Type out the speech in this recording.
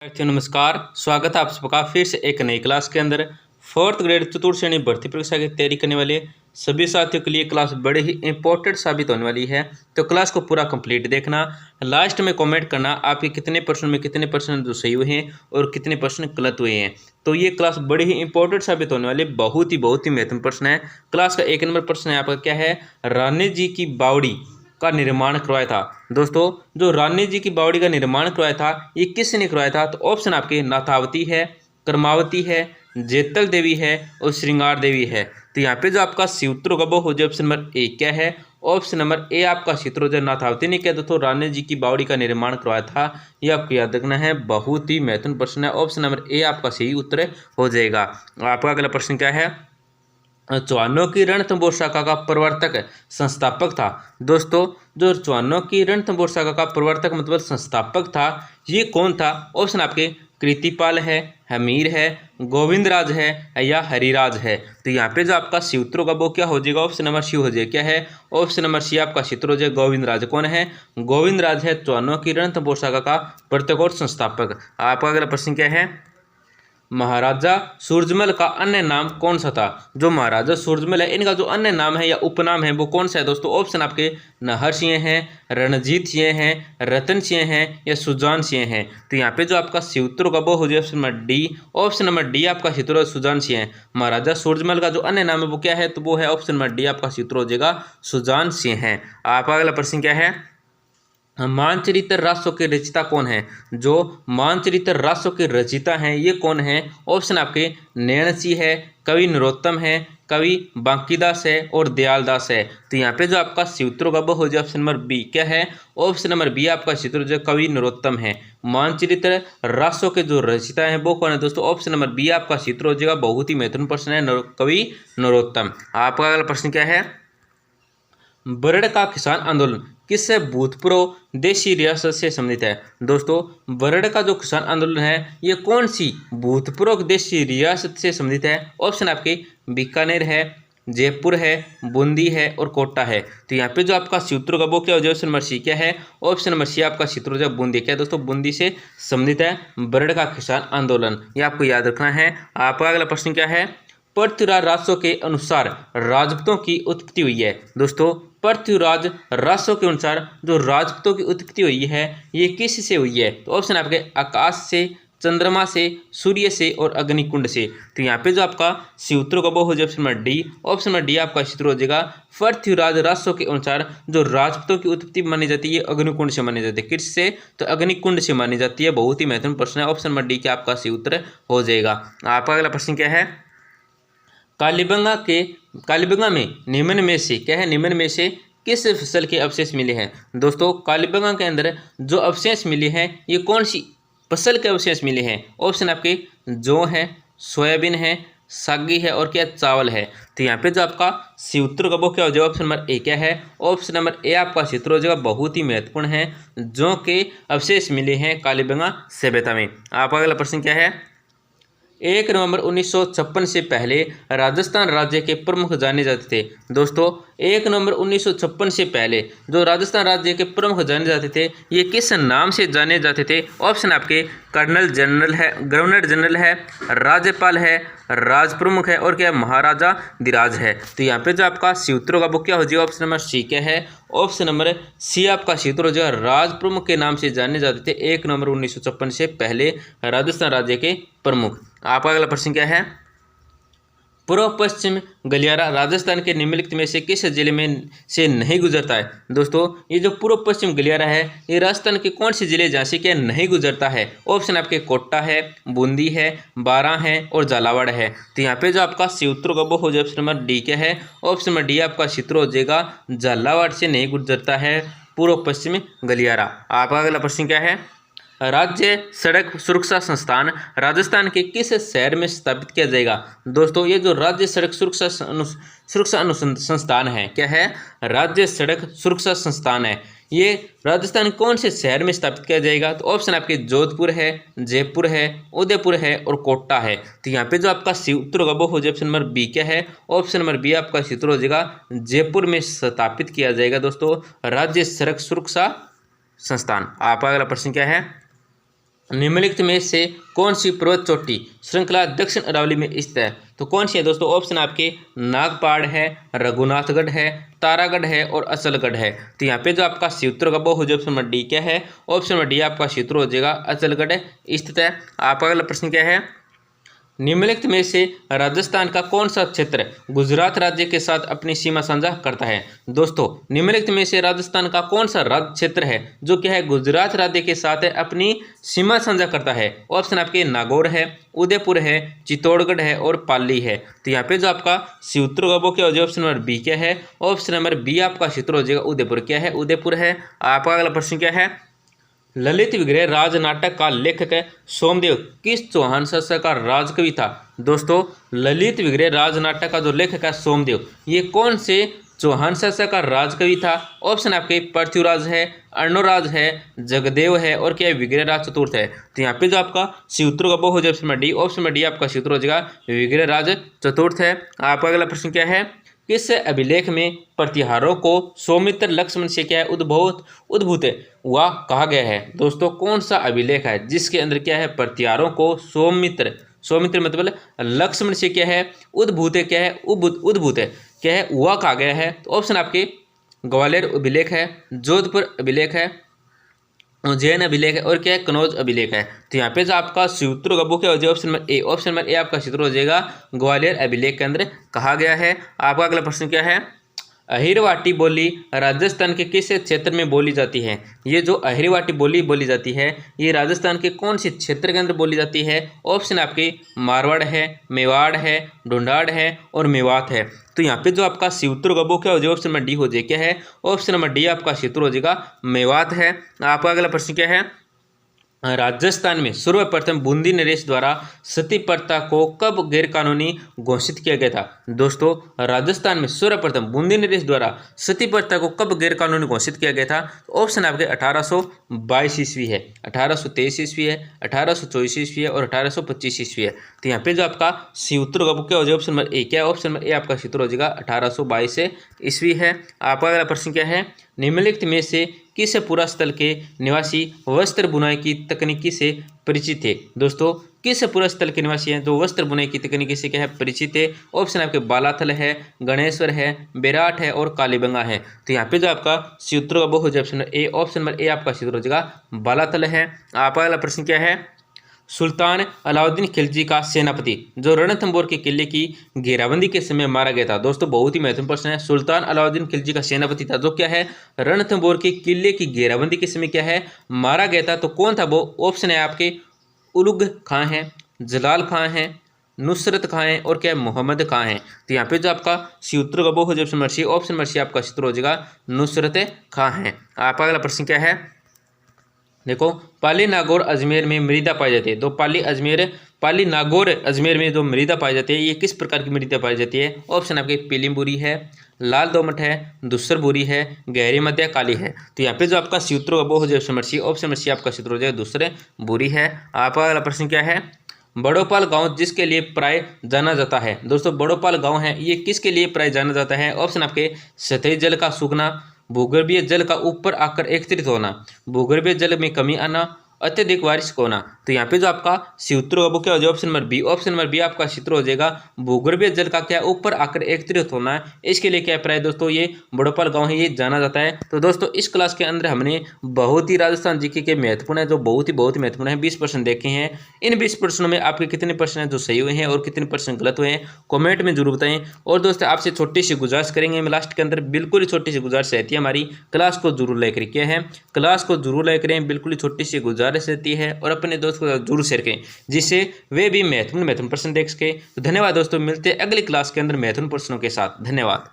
विद्यार्थियों नमस्कार। स्वागत है आप सबका फिर से एक नई क्लास के अंदर। फोर्थ ग्रेड चतुर्थ श्रेणी भर्ती परीक्षा की तैयारी करने वाले सभी साथियों के लिए क्लास बड़े ही इंपॉर्टेंट साबित होने वाली है, तो क्लास को पूरा कंप्लीट देखना। लास्ट में कमेंट करना आपके कितने प्रश्न में कितने प्रश्न जो सही हुए हैं और कितने प्रश्न गलत हुए हैं। तो ये क्लास बड़ी ही इंपॉर्टेंट साबित होने वाली, बहुत ही महत्वपूर्ण प्रश्न है। क्लास का 1 नंबर प्रश्न है आपका, क्या है? रानी जी की बावड़ी का निर्माण करवाया था। दोस्तों, जो रानी जी की बावड़ी का निर्माण करवाया था, ये किसने करवाया था? तो ऑप्शन आपके नाथावती है, कर्मावती है, जेतल देवी है और श्रृंगार देवी है। तो यहाँ पे जो आपका सूत्र होगा वो हो जाए ऑप्शन नंबर ए। क्या है? ऑप्शन नंबर ए आपका सूत्र हो जाए नाथावती ने क्या दोस्तों रानी जी की बावड़ी का निर्माण करवाया था। ये आपको याद रखना है, बहुत ही महत्वपूर्ण प्रश्न है। ऑप्शन नंबर ए आपका सही उत्तर हो जाएगा। आपका अगला प्रश्न क्या है? चौहानों की रणथंभौर शाखा का प्रवर्तक संस्थापक था। दोस्तों, जो चौहानों की रणथंभौर शाखा का प्रवर्तक मतलब संस्थापक था, ये कौन था? ऑप्शन आपके कृतिपाल है, हमीर है, गोविंदराज है या हरिराज है। तो यहाँ पे जो आपका सूत्र होगा वो क्या हो जाएगा? ऑप्शन नंबर सी हो जाएगा। क्या है? ऑप्शन नंबर सी आपका सूत्र हो जाएगा गोविंदराज। कौन है? गोविंदराज है चौहानों की रणथंभौर शाखा का प्रवर्तक और संस्थापक। आपका अगला प्रश्न क्या है? महाराजा सूरजमल का अन्य नाम कौन सा था? जो महाराजा सूरजमल है, इनका जो अन्य नाम है या उपनाम है वो कौन सा है? दोस्तों, ऑप्शन आपके नहर सिंह हैं, रणजीत सिंह हैं, रतन सिंह हैं या सुजान सिंह हैं। तो यहाँ पे जो आपका सूत्र होगा वो हो जाए option number D. Option number D आपका सूत्र है सुजान सिंह है। महाराजा सूरजमल का जो अन्य नाम है वो क्या है? तो वो है ऑप्शन नंबर डी आपका सूत्र हो जाएगा सुजान सिंह है। आपका अगला प्रश्न क्या है? मानचरित्र रासों के रचिता कौन है? जो मानचरित्र रासों के रचिता हैं ये कौन है? ऑप्शन आपके नैणसी है, कवि नरोत्तम है, कवि बांकीदास है और दयालदास है। तो यहाँ पे जो आपका सूत्र होगा वो हो जाए ऑप्शन नंबर बी। क्या है? ऑप्शन नंबर बी आपका सूत्र जो कवि नरोत्तम है। मानचरित्र रासों के जो रचिता हैं वो कौन है? दोस्तों, ऑप्शन नंबर बी आपका सूत्र हो जाएगा। बहुत ही महत्वपूर्ण प्रश्न है, कवि नरोत्तम। आपका अगला प्रश्न क्या है? बरड़ का किसान आंदोलन किस भूतपूर्व देशी रियासत से संबंधित है? दोस्तों, बरड़ का जो किसान आंदोलन है ये कौन सी भूतपूर्व देशी रियासत से संबंधित है? ऑप्शन आपके बीकानेर है, जयपुर है, बूंदी है और कोटा है। तो यहाँ पे जो आपका सूत्र होगा वो क्या हो जाए? Option number C. क्या है? ऑप्शन नंबर सी आपका सूत्र हो जाए बूंदी। क्या है दोस्तों? बूंदी से संबंधित है बरड़ का किसान आंदोलन, ये आपको याद रखना है। आपका अगला प्रश्न क्या है? पृथ्वीराज रासो के अनुसार राजपूतों की उत्पत्ति हुई है। दोस्तों, पृथ्वीराज रासो के अनुसार जो राजपूतों की उत्पत्ति हुई है ये किस से हुई है? तो ऑप्शन आपके आकाश से, चंद्रमा से, सूर्य से और अग्निकुंड से। तो यहाँ पे जो आपका सूत्र होगा वो हो जाए option number D. Option number D आपका सूत्र हो जाएगा पृथ्वीराज रासो के अनुसार जो राजपूतों की उत्पत्ति मानी जाती है ये अग्निकुंड से मानी जाती है। किससे? तो अग्निकुंड से मानी जाती है। बहुत ही महत्वपूर्ण प्रश्न है। ऑप्शन नंबर डी का आपका सूत्र हो जाएगा। आपका अगला प्रश्न क्या है? कालीबंगा में निम्न में से क्या है? निम्न में से किस फसल के अवशेष मिले हैं? दोस्तों, कालीबंगा के अंदर जो अवशेष मिले हैं ये कौन सी फसल के अवशेष मिले हैं? ऑप्शन आपके जौ है, सोयाबीन है, सागी है और क्या चावल है। तो यहाँ पे जो आपका सूत्र का वो क्या हो जाएगा? Option number A. क्या है? ऑप्शन नंबर ए आपका सूत्र हो जाएगा। बहुत ही महत्वपूर्ण है, जौ के अवशेष मिले हैं कालीबंगा सभ्यता में। आपका अगला प्रश्न क्या है? 1 नवंबर 1956 से पहले राजस्थान राज्य के प्रमुख जाने जाते थे। दोस्तों, 1 नवंबर 1956 से पहले जो राजस्थान राज्य के प्रमुख जाने जाते थे ये किस नाम से जाने जाते थे? ऑप्शन आपके कर्नल जनरल है, गवर्नर जनरल है, राज्यपाल है, राज प्रमुख है और क्या महाराजा धीराज है। तो यहाँ पे जो आपका सूत्र होगा वो क्या हो जाएगा? Option number C. क्या है? ऑप्शन नंबर सी आपका सूत्र हो जाएगा राज प्रमुख के नाम से जाने जाते थे 1 नवंबर 1956 से पहले राजस्थान राज्य के प्रमुख। आपका अगला प्रश्न क्या है? पूर्व पश्चिम गलियारा राजस्थान के निम्नलिखित में से किस जिले में से नहीं गुजरता है? दोस्तों, ये जो पूर्व पश्चिम गलियारा है ये राजस्थान के कौन से जिले जहाँ से क्या नहीं गुजरता है? ऑप्शन आपके कोटा है, बूंदी है, बारां है और झालावाड़ है। तो यहाँ पे जो आपका सूत्र होगा वो हो जाए ऑप्शन नंबर डी। क्या है? ऑप्शन नंबर डी आपका सूत्र हो जाएगा झालावाड़ से नहीं गुजरता है पूर्व पश्चिम गलियारा। आपका अगला प्रश्न क्या है? राज्य सड़क सुरक्षा संस्थान राजस्थान के किस शहर में स्थापित किया जाएगा? दोस्तों, ये जो राज्य सड़क सुरक्षा संस्थान है, क्या है? राज्य सड़क सुरक्षा संस्थान है, ये राजस्थान कौन से शहर में स्थापित किया जाएगा? तो ऑप्शन आपके जोधपुर है, जयपुर है, उदयपुर है और कोटा है। तो यहाँ पे जो आपका सूत्र होगा वो हो जाए ऑप्शन नंबर बी। क्या है? ऑप्शन नंबर बी आपका सूत्र हो जाएगा जयपुर में स्थापित किया जाएगा दोस्तों राज्य सड़क सुरक्षा संस्थान। आपका अगला प्रश्न क्या है? निम्नलिखित में से कौन सी पर्वत चोटी श्रृंखला दक्षिण अरावली में स्थित है? तो कौन सी है दोस्तों? ऑप्शन आपके नागपाड़ है, रघुनाथगढ़ है, तारागढ़ है और अचलगढ़ है। तो यहाँ पे जो आपका सी उत्तर होगा वो हो जाए ऑप्शन नंबर डी। क्या है? ऑप्शन नंबर डी आपका सी उत्तर हो जाएगा, अचलगढ़ स्थित है। आपका अगला प्रश्न क्या है? निम्नलिखित में से राजस्थान का कौन सा क्षेत्र गुजरात राज्य के साथ अपनी सीमा साझा करता है? दोस्तों निम्नलिखित में से राजस्थान का कौन सा राज्य क्षेत्र है जो क्या है गुजरात राज्य के साथ अपनी सीमा साझा करता है? ऑप्शन आपके नागौर है, उदयपुर है, चित्तौड़गढ़ है और पाली है। तो यहाँ पे जो आपका सी उत्तर होगा वो क्या हो जाएगा? Option number B. क्या है? ऑप्शन नंबर बी आपका सी उत्तर हो जाएगा, उदयपुर। क्या है? उदयपुर है। आपका अगला प्रश्न क्या है? ललित विग्रह राज नाटक का लेखक सोमदेव किस चौहान शासक का राजकवि था? दोस्तों ललित विग्रह राज नाटक का जो लेखक है सोमदेव, ये कौन से चौहान शासक का राजकवि था? ऑप्शन आपके पृथ्वीराज है, अर्णोराज है, जगदेव है और क्या है? विग्रहराज चतुर्थ है। तो यहाँ पे जो आपका सी उत्तर का वो हो जाए option number D. Option number D आपका सी उत्तर हो जाएगा, विग्रहराज चतुर्थ है। आपका अगला प्रश्न क्या है? किस अभिलेख में प्रतिहारों को सौमित्र लक्ष्मण से क्या है उद्भूत हुआ कहा गया है? दोस्तों कौन सा अभिलेख है जिसके अंदर क्या है प्रतिहारों को सौमित्र मतलब लक्ष्मण से क्या है उद्भूत है, क्या है उद्भूत है, क्या है हुआ कहा गया है? तो ऑप्शन आपके ग्वालियर अभिलेख है, जोधपुर अभिलेख है, उज्जैन अभिलेख है और क्या है? कनौज अभिलेख है। तो यहाँ पे जो आपका सी उत्तर होगा वो क्या हो जाएगा? Option number A. Option number A आपका सी उत्तर हो जाएगा, ग्वालियर अभिलेख के अंदर कहा गया है। आपका अगला प्रश्न क्या है? अहिरवाटी बोली राजस्थान के किस क्षेत्र में बोली जाती है? ये जो अहिरवाटी बोली जाती है ये राजस्थान के कौन से क्षेत्र के अंदर बोली जाती है? ऑप्शन आपके मारवाड़ है, मेवाड़ है, ढूंढाड़ है और मेवात है। तो यहाँ पे जो आपका सी उत्तर होगा वो क्या हो जाएगा? ऑप्शन नंबर डी हो जाएगा। क्या है? ऑप्शन नंबर डी आपका सी उत्तर हो जाएगा, मेवात है। आपका अगला प्रश्न क्या है? राजस्थान में सर्वप्रथम बूंदी नरेश द्वारा सती प्रथा को कब गैरकानूनी घोषित किया गया था? दोस्तों राजस्थान में सर्वप्रथम बूंदी नरेश द्वारा सती प्रथा को कब गैरकानूनी घोषित किया गया था? ऑप्शन आपके 1822 ईस्वी है, 1823 ईस्वी है, 1824 ईस्वी है और 1825 ईस्वी है। तो यहाँ पे जो आपका सी उत्तर होगा वो क्या हो जाएगा? Option number A. क्या है? ऑप्शन नंबर ए आपका सी उत्तर हो जाएगा, 1822 ईस्वी है। आपका अगला प्रश्न क्या है? निम्नलिखित में से किस पूरा स्थल के निवासी वस्त्र बुनाई की तकनीकी से परिचित थे? दोस्तों किस पूरा स्थल के निवासी हैं जो वस्त्र बुनाई की तकनीकी से क्या है परिचित है? ऑप्शन आपके बालाथल है, गणेश्वर है, बेराट है और कालीबंगा है। तो यहाँ पे जो आपका सी उत्तर का वो हो जाए option A. Option number A आपका सी उत्तर हो जाएगा, बालाथल है। आपका अगला प्रश्न क्या है? सुल्तान अलाउद्दीन खिलजी का सेनापति जो रणथंबोर के किले की घेराबंदी के समय मारा गया था। दोस्तों बहुत ही महत्वपूर्ण प्रश्न है। सुल्तान अलाउद्दीन खिलजी का सेनापति था जो क्या है रणथंबोर के किले की घेराबंदी के समय क्या है मारा गया था। तो कौन था वो? ऑप्शन है आपके उलुग खां है, जलाल खां है, नुसरत खां है और क्या है मोहम्मद खां है। तो यहाँ पे जो आपका सी उत्तर का वो हो जाए option number C. Option number C आपका सी उत्तर हो जाएगा, नुसरत खां है। आपका अगला प्रश्न क्या है? देखो पाली नागौर अजमेर में मृदा पाई जाती है। तो पाली नागौर अजमेर में जो मृदा पाई जाती है ये किस प्रकार की मृदा पाई जाती है? ऑप्शन आपके पीली बुरी है, लाल दोमट है, धूसर बुरी है, गहरी मध्य काली है। तो यहाँ पे जो आपका सी उत्तर वो हो जाए option number C. Option number C आपका सी उत्तर हो जाएगा, दूसरे बुरी है। आपका अगला प्रश्न क्या है? बड़ोपाल गांव जिसके लिए प्राय जाना जाता है। दोस्तों बड़ोपाल गांव है ये किसके लिए प्राय जाना जाता है? ऑप्शन आपके सतही जल का सूखना, भूगर्भीय जल का ऊपर आकर एकत्रित होना, भूगर्भीय जल में कमी आना, अत्यधिक बारिश होना। तो यहाँ पे जो आपका सी उत्तर होगा वो क्या हो जाएगा? Option number B. Option number B आपका सी उत्तर हो जाएगा, भूगर्भीय जल का क्या ऊपर आकर एकत्रित होना है। इसके लिए क्या प्राय दोस्तों ये बड़ोपाल गांव है ये जाना जाता है। तो दोस्तों इस क्लास के अंदर हमने बहुत ही राजस्थान जीके के महत्वपूर्ण है जो बहुत ही महत्वपूर्ण है 20 प्रश्न देखे हैं। इन 20 प्रश्नों में आपके कितने प्रश्न हैं जो सही हुए हैं और कितने प्रश्न गलत हुए हैं कॉमेंट में जरूर बताएं। और दोस्तों आपसे छोटी सी गुजारिश करेंगे लास्ट के अंदर, बिल्कुल ही छोटी सी गुजारिश रहती है हमारी, क्लास को जरूर लाइक किया है, क्लास को जरूर लाइक करें, बिल्कुल ही छोटी सी गुजारिश रहती है और अपने दोस्तों को जरूर शेयर करें जिससे वे भी महत्वपूर्ण प्रश्न देख सके। तो धन्यवाद दोस्तों, मिलते हैं अगली क्लास के अंदर महत्वपूर्ण प्रश्नों के साथ। धन्यवाद।